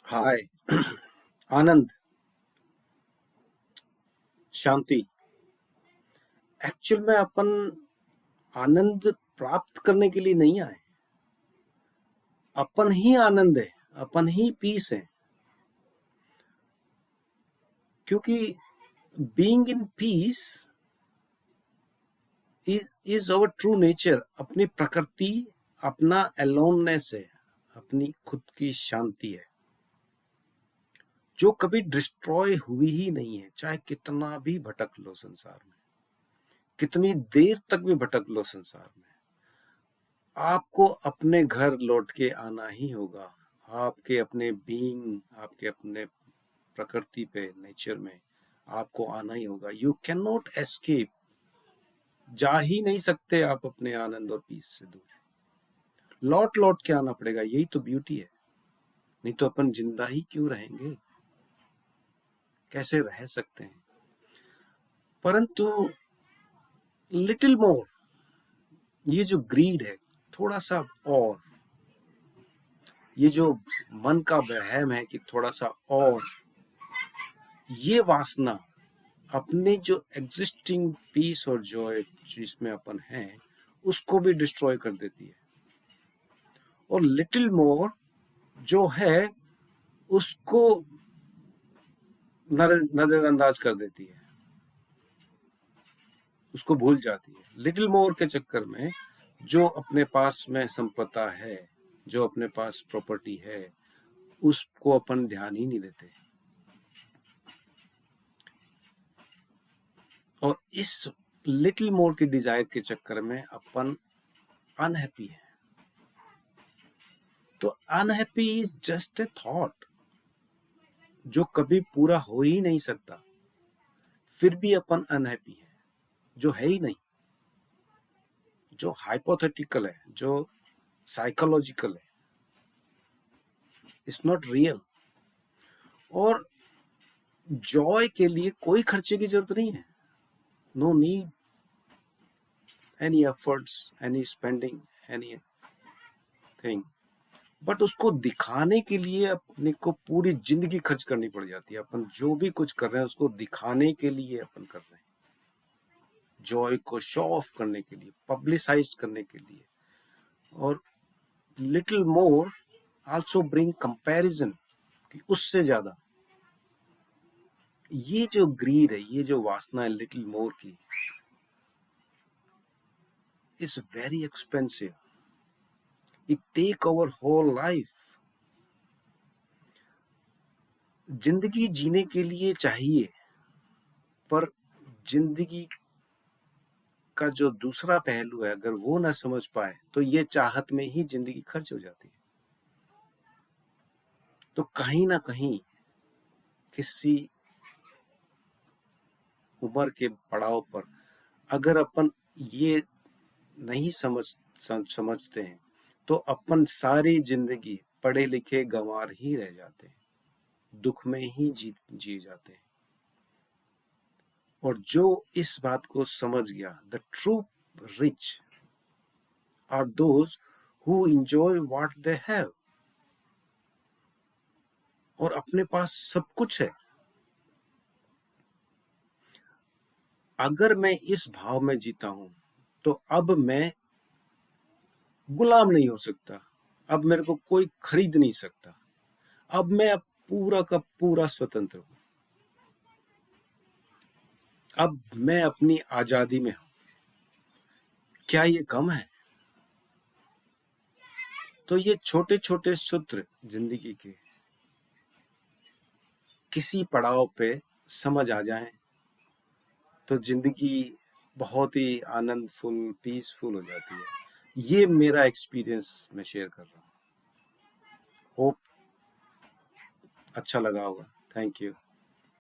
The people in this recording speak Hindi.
हाय। आनंद, शांति। एक्चुअल में अपन आनंद प्राप्त करने के लिए नहीं आए। अपन ही आनंद है, अपन ही पीस है। क्योंकि being in peace is our true nature. अपनी प्रकृति, अपना अलोननेस है, अपनी खुद की शांति है, जो कभी डिस्ट्रॉय हुई ही नहीं है। चाहे कितना भी भटक लो संसार में, कितनी देर तक भी भटक लो संसार में, आपको अपने घर लौट के आना ही होगा। आपके अपने बीइंग, आपके अपने प्रकृति पे, नेचर में आपको आना ही होगा। You can not escape. जा ही नहीं सकते आप अपने आनंद और पीस से दूर। लौट लौट के आना पड़ेगा, यही तो ब्यूटी है। नहीं तो अपन जिंदा ही क्यों रहेंगे, कैसे रह सकते हैं। परंतु लिटिल मोर, ये जो ग्रीड है, थोड़ा सा और, ये जो मन का वहम है कि थोड़ा सा और, ये वासना अपने जो एग्जिस्टिंग पीस और जॉय जिसमें अपन हैं उसको भी डिस्ट्रॉय कर देती है। और लिटिल मोर जो है उसको नजरअंदाज कर देती है, उसको भूल जाती है। लिटिल मोर के चक्कर में जो अपने पास में संपदा है, जो अपने पास प्रॉपर्टी है, उसको अपन ध्यान ही नहीं देते। और इस लिटिल मोर के डिजायर के चक्कर में अपन अनहैप्पी है। तो unhappy is just a thought जो कभी पूरा हो ही नहीं सकता। फिर भी अपन अनहैप्पी है, जो है ही नहीं, जो हाइपोथेटिकल है, जो साइकोलॉजिकल है, इट्स नॉट रियल। और जॉय के लिए कोई खर्चे की जरूरत नहीं है। No need any efforts, any spending, anything. But उसको दिखाने के लिए अपने को पूरी जिंदगी खर्च करनी पड़ जाती है। अपन जो भी कुछ कर रहे हैं उसको दिखाने के लिए अपन कर रहे हैं, जॉय को शो ऑफ करने के लिए, पब्लिसाइज करने के लिए। और little more also bring comparison, कि उससे ज्यादा। ये जो ग्रीड है, ये जो वासना है लिटिल मोर की, is very expensive. It take over whole life. जिंदगी जीने के लिए चाहिए, पर जिंदगी का जो दूसरा पहलू है, अगर वो ना समझ पाए तो ये चाहत में ही जिंदगी खर्च हो जाती है। तो कहीं ना कहीं किसी उम्र के पड़ाव पर अगर अपन ये नहीं समझते हैं तो अपन सारी जिंदगी पढ़े लिखे गंवार ही रह जाते हैं, दुख में ही जी जाते हैं। और जो इस बात को समझ गया, the true rich are those who enjoy what they have. और अपने पास सब कुछ है। अगर मैं इस भाव में जीता हूं तो अब मैं गुलाम नहीं हो सकता। अब मेरे को कोई खरीद नहीं सकता। अब मैं पूरा का पूरा स्वतंत्र हूं। अब मैं अपनी आजादी में हूं। क्या ये कम है? तो ये छोटे छोटे सूत्र जिंदगी के किसी पड़ाव पे समझ आ जाएं तो जिंदगी बहुत ही आनंदफुल, पीसफुल हो जाती है। ये मेरा एक्सपीरियंस मैं शेयर कर रहा हूँ। होप अच्छा लगा होगा। Thank you.